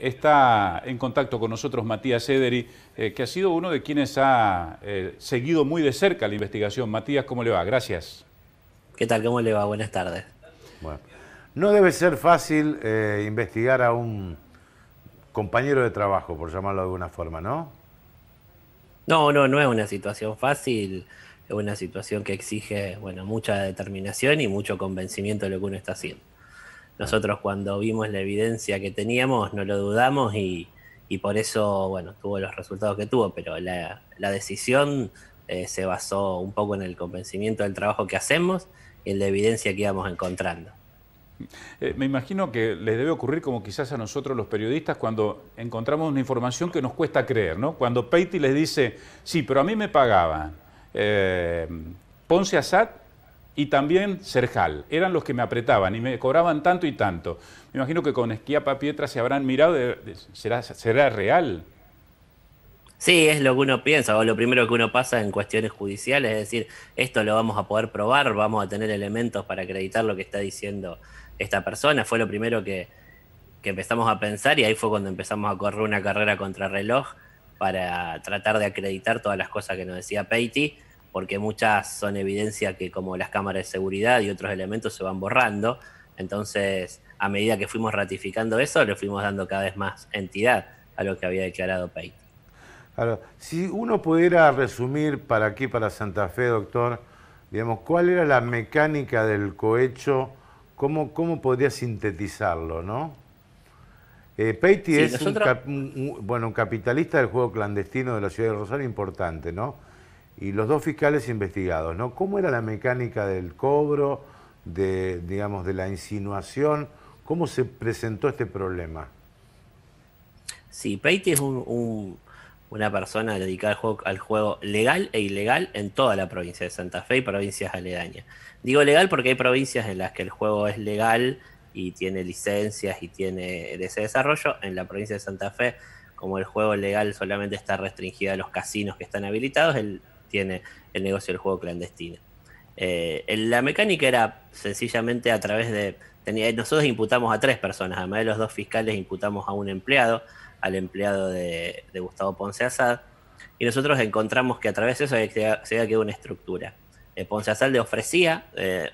Está en contacto con nosotros Matías Ederi, que ha sido uno de quienes ha seguido muy de cerca la investigación. Matías, ¿cómo le va? Gracias. ¿Qué tal? ¿Cómo le va? Buenas tardes. Bueno, no debe ser fácil investigar a un compañero de trabajo, por llamarlo de alguna forma, ¿no? No es una situación fácil, es una situación que exige, bueno, mucha determinación y mucho convencimiento de lo que uno está haciendo. Bueno, Nosotros cuando vimos la evidencia que teníamos, no lo dudamos y por eso, bueno, tuvo los resultados que tuvo, pero la decisión se basó un poco en el convencimiento del trabajo que hacemos y en la evidencia que íbamos encontrando. Me imagino que les debe ocurrir como quizás a nosotros los periodistas cuando encontramos una información que nos cuesta creer, ¿no? Cuando Peiti les dice, sí, pero a mí me pagaban Ponce Asad y también Serjal, eran los que me apretaban y me cobraban tanto y tanto. Me imagino que con Schiappa Pietra se habrán mirado, ¿será real? Sí, es lo que uno piensa, o lo primero que uno pasa en cuestiones judiciales, es decir, esto lo vamos a poder probar, vamos a tener elementos para acreditar lo que está diciendo esta persona. Fue lo primero que empezamos a pensar y ahí fue cuando empezamos a correr una carrera contrarreloj para tratar de acreditar todas las cosas que nos decía Peiti, porque muchas son evidencia que como las cámaras de seguridad y otros elementos se van borrando. Entonces, a medida que fuimos ratificando eso, le fuimos dando cada vez más entidad a lo que había declarado Peiti. ahora, si uno pudiera resumir para aquí, para Santa Fe, doctor, digamos, ¿cuál era la mecánica del cohecho? ¿Cómo podría sintetizarlo, no? Peiti Sí, es nosotros bueno, un capitalista del juego clandestino de la ciudad de Rosario importante, ¿no? Y los dos fiscales investigados, ¿no? ¿Cómo era la mecánica del cobro, digamos, de la insinuación? ¿Cómo se presentó este problema? Sí, Peiti es una persona dedicada al juego legal e ilegal en toda la provincia de Santa Fe y provincias aledañas. Digo legal porque hay provincias en las que el juego es legal y tiene licencias y tiene ese desarrollo. En la provincia de Santa Fe, como el juego legal solamente está restringido a los casinos que están habilitados, él tiene el negocio del juego clandestino. La mecánica era sencillamente a través de... nosotros imputamos a tres personas, además de los dos fiscales imputamos a un empleado, al empleado de Gustavo Ponce Asad, y nosotros encontramos que a través de eso se había quedado una estructura. Ponce Asad le ofrecía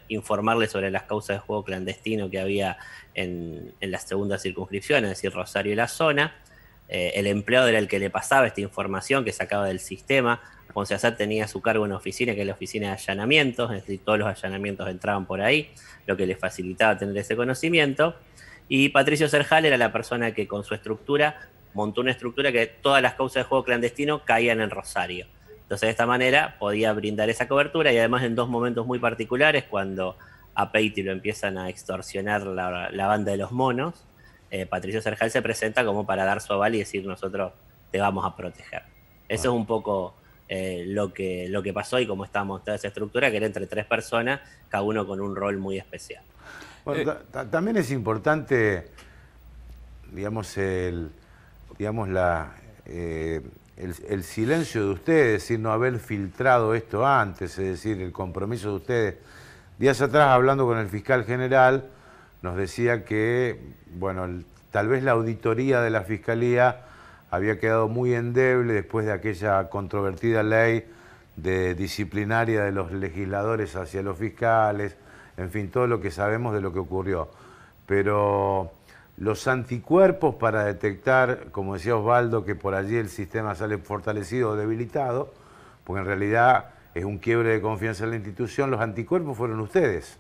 informarle sobre las causas de juego clandestino que había en la segunda circunscripción, es decir, Rosario y la zona. El empleado era el que le pasaba esta información que sacaba del sistema. Ponce Asad tenía a su cargo una oficina que es la oficina de allanamientos, es decir, todos los allanamientos entraban por ahí, lo que le facilitaba tener ese conocimiento. Y Patricio Serjal era la persona que con su estructura montó una estructura que todas las causas de juego clandestino caían en Rosario. Entonces de esta manera podía brindar esa cobertura y además en dos momentos muy particulares, cuando a Peiti lo empiezan a extorsionar la banda de los monos, Patricio Serjal se presenta como para dar su aval y decir nosotros te vamos a proteger. Eso Bueno, es un poco lo que pasó y cómo estaba montada esa estructura, que era entre tres personas, cada uno con un rol muy especial. Bueno, también es importante, digamos, digamos el silencio de ustedes, es decir, no haber filtrado esto antes, es decir, el compromiso de ustedes. Días atrás, hablando con el fiscal general, nos decía que, bueno, tal vez la auditoría de la Fiscalía había quedado muy endeble después de aquella controvertida ley de disciplinaria de los legisladores hacia los fiscales, en fin, todo lo que sabemos de lo que ocurrió. Pero los anticuerpos para detectar, como decía Osvaldo, que por allí el sistema sale fortalecido o debilitado, porque en realidad es un quiebre de confianza en la institución, los anticuerpos fueron ustedes,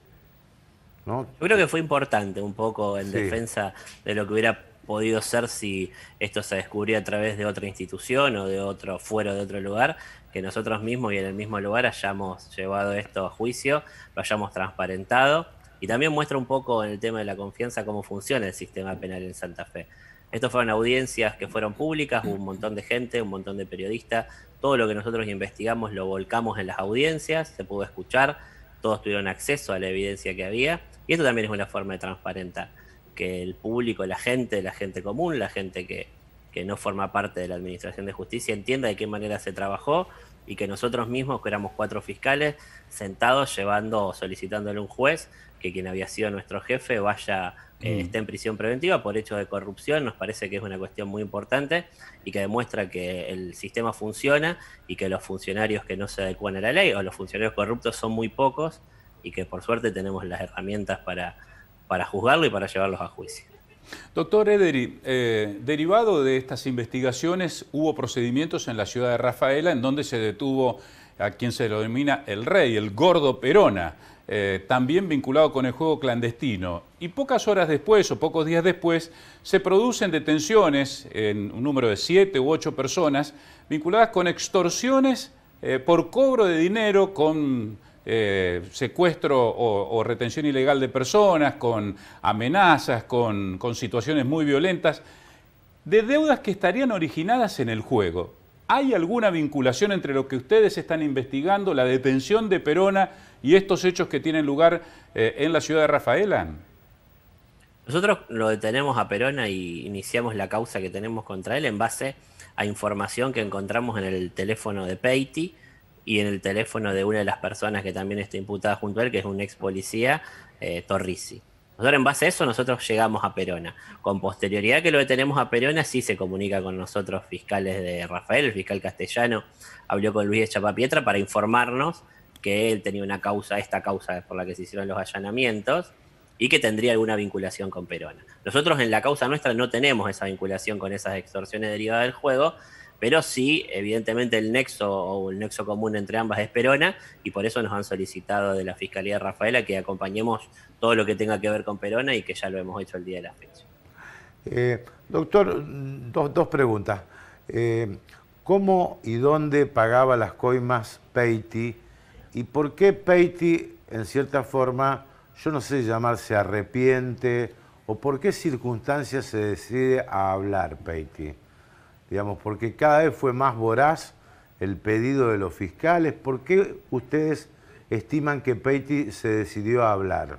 ¿no? Yo creo que fue importante un poco en Sí. defensa de lo que hubiera podido ser si esto se descubría a través de otra institución o de otro fuero de otro lugar, que nosotros mismos y en el mismo lugar hayamos llevado esto a juicio, lo hayamos transparentado y también muestra un poco en el tema de la confianza cómo funciona el sistema penal en Santa Fe. Estos fueron audiencias que fueron públicas, hubo un montón de gente, un montón de periodistas, todo lo que nosotros investigamos lo volcamos en las audiencias, se pudo escuchar, todos tuvieron acceso a la evidencia que había, y esto también es una forma de transparentar, que el público, la gente común, la gente que no forma parte de la Administración de Justicia, entienda de qué manera se trabajó y que nosotros mismos, que éramos 4 fiscales, sentados solicitando a un juez que quien había sido nuestro jefe vaya esté en prisión preventiva por hechos de corrupción. Nos parece que es una cuestión muy importante y que demuestra que el sistema funciona y que los funcionarios que no se adecúan a la ley o los funcionarios corruptos son muy pocos y que por suerte tenemos las herramientas para juzgarlo y para llevarlos a juicio. Doctor Ederi, derivado de estas investigaciones hubo procedimientos en la ciudad de Rafaela en donde se detuvo a quien se lo denomina el rey, el gordo Perona, también vinculado con el juego clandestino. Y pocas horas después o pocos días después se producen detenciones en un número de 7 u 8 personas vinculadas con extorsiones por cobro de dinero, con secuestro o retención ilegal de personas, con amenazas, con situaciones muy violentas, de deudas que estarían originadas en el juego. ¿Hay alguna vinculación entre lo que ustedes están investigando, la detención de Perona y estos hechos que tienen lugar en la ciudad de Rafaela? Nosotros lo detenemos a Perona y iniciamos la causa que tenemos contra él en base a información que encontramos en el teléfono de Peiti y en el teléfono de una de las personas que también está imputada junto a él, que es un ex policía, Torrisi. Nosotros en base a eso nosotros llegamos a Perona. Con posterioridad que lo detenemos a Perona, sí se comunica con nosotros fiscales de Rafael, el fiscal castellano habló con Luis de Chapapietra para informarnos que él tenía una causa, esta causa por la que se hicieron los allanamientos, y que tendría alguna vinculación con Perona. Nosotros en la causa nuestra no tenemos esa vinculación con esas extorsiones derivadas del juego, pero sí, evidentemente el nexo común entre ambas es Perona, y por eso nos han solicitado de la Fiscalía de Rafaela que acompañemos todo lo que tenga que ver con Perona y que ya lo hemos hecho el día de la fecha. Doctor, dos preguntas. ¿Cómo y dónde pagaba las coimas Peiti? ¿Y por qué Peiti, en cierta forma, yo no sé llamar, se arrepiente? ¿O por qué circunstancias se decide a hablar Peiti? Digamos, porque cada vez fue más voraz el pedido de los fiscales. ¿Por qué ustedes estiman que Peiti se decidió a hablar?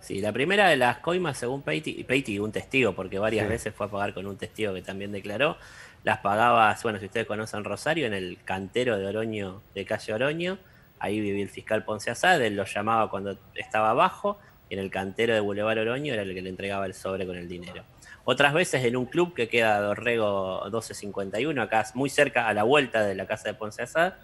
Sí, la primera de las coimas, según Peiti un testigo, porque varias veces fue a pagar con un testigo que también declaró, las pagaba, bueno, si ustedes conocen Rosario, en el cantero de Oroño, de calle Oroño, ahí vivía el fiscal Ponce Asad, él lo llamaba cuando estaba abajo, y en el cantero de Boulevard Oroño era el que le entregaba el sobre con el dinero. Otras veces en un club que queda Dorrego 1251, acá muy cerca, a la vuelta de la casa de Ponce Asad,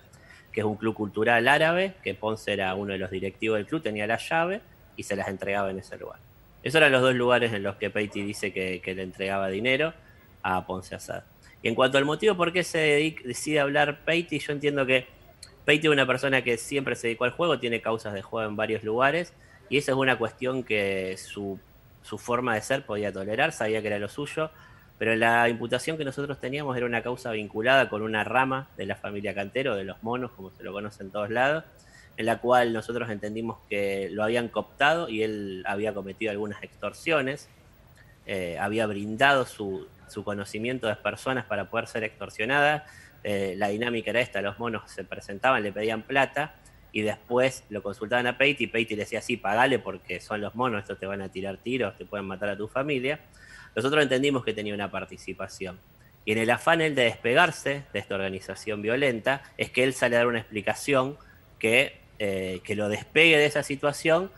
que es un club cultural árabe, que Ponce era uno de los directivos del club, tenía la llave y se las entregaba en ese lugar. Esos eran los dos lugares en los que Peiti dice que le entregaba dinero a Ponce Asad. Y en cuanto al motivo por qué se decide hablar Peiti, yo entiendo que Peiti es una persona que siempre se dedicó al juego, tiene causas de juego en varios lugares, y esa es una cuestión que su forma de ser podía tolerar, sabía que era lo suyo, pero la imputación que nosotros teníamos era una causa vinculada con una rama de la familia Cantero, de los monos, como se lo conoce en todos lados, en la cual nosotros entendimos que lo habían cooptado y él había cometido algunas extorsiones, había brindado su conocimiento de personas para poder ser extorsionadas. La dinámica era esta, los monos se presentaban, le pedían plata, y después lo consultaban a Peiti, y Peiti le decía, sí, pagale porque son los monos, estos te van a tirar tiros, te pueden matar a tu familia. Nosotros entendimos que tenía una participación. Y en el afán él de despegarse de esta organización violenta, es que él sale a dar una explicación que lo despegue de esa situación,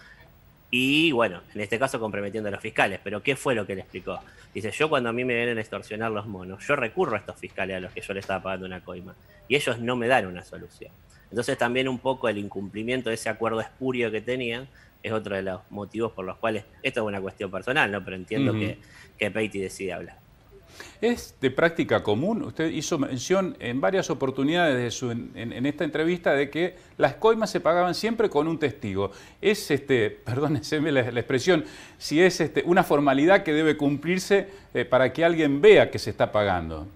y bueno, en este caso comprometiendo a los fiscales. Pero ¿qué fue lo que él explicó? Dice, yo cuando a mí me vienen a extorsionar los monos, yo recurro a estos fiscales a los que yo le estaba pagando una coima, y ellos no me dan una solución. Entonces también un poco el incumplimiento de ese acuerdo espurio que tenían es otro de los motivos por los cuales, esto es una cuestión personal, ¿no? Pero entiendo que Peiti decide hablar. ¿Es de práctica común? Usted hizo mención en varias oportunidades en esta entrevista de que las coimas se pagaban siempre con un testigo. Es, perdónense la expresión, si es una formalidad que debe cumplirse para que alguien vea que se está pagando.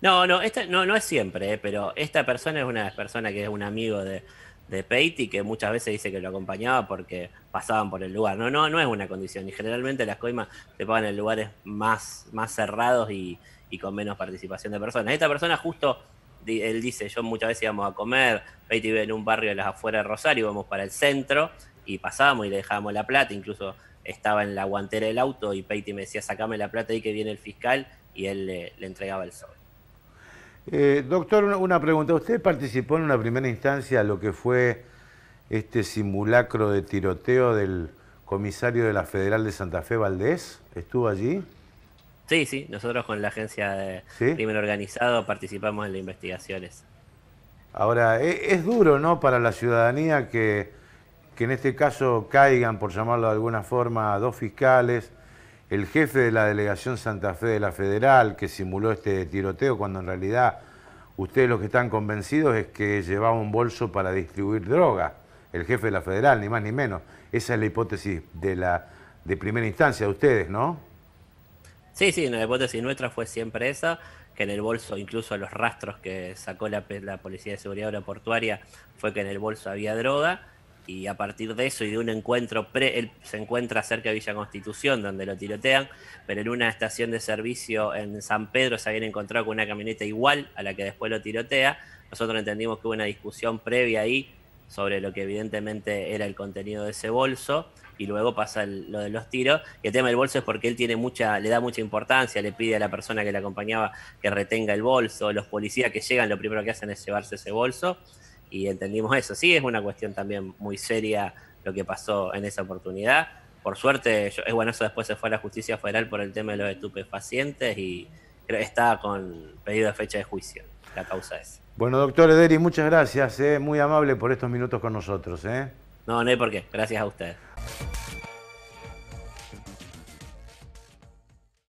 No, no es siempre, pero esta persona es una persona que es un amigo de Peiti, que muchas veces dice que lo acompañaba porque pasaban por el lugar. No es una condición, y generalmente las coimas se pagan en lugares más cerrados y con menos participación de personas. Esta persona justo, él dice, yo muchas veces íbamos a comer, Peiti vive en un barrio de las afueras de Rosario, íbamos para el centro y pasábamos y le dejábamos la plata, incluso estaba en la guantera del auto y Peiti me decía, sacame la plata ahí que viene el fiscal, y él le entregaba el sobre. Doctor, una pregunta. ¿Usted participó en una primera instancia lo que fue este simulacro de tiroteo del comisario de la Federal de Santa Fe, Valdés, ¿estuvo allí? Sí, sí, nosotros con la agencia de ¿Sí? crimen organizado participamos en las investigaciones. Ahora, es duro, ¿no?, para la ciudadanía que en este caso caigan, por llamarlo de alguna forma, dos fiscales, el jefe de la delegación Santa Fe de la Federal, que simuló este tiroteo, cuando en realidad ustedes lo que están convencidos es que llevaba un bolso para distribuir droga, el jefe de la Federal, ni más ni menos. Esa es la hipótesis de primera instancia de ustedes, ¿no? Sí, sí, la hipótesis nuestra fue siempre esa, que en el bolso, incluso los rastros que sacó la Policía de Seguridad Aeroportuaria, fue que en el bolso había droga, y a partir de eso y de un encuentro, él se encuentra cerca de Villa Constitución, donde lo tirotean, pero en una estación de servicio en San Pedro se habían encontrado con una camioneta igual a la que después lo tirotea. Nosotros entendimos que hubo una discusión previa ahí sobre lo que evidentemente era el contenido de ese bolso, y luego pasa lo de los tiros. Y el tema del bolso es porque él le da mucha importancia, le pide a la persona que le acompañaba que retenga el bolso. Los policías que llegan lo primero que hacen es llevarse ese bolso, y entendimos eso. Sí, es una cuestión también muy seria lo que pasó en esa oportunidad. Por suerte, bueno, eso después se fue a la justicia federal por el tema de los estupefacientes, y está con pedido de fecha de juicio la causa esa. Bueno, doctor Ederi, muchas gracias, muy amable por estos minutos con nosotros. No, no hay por qué. Gracias a ustedes.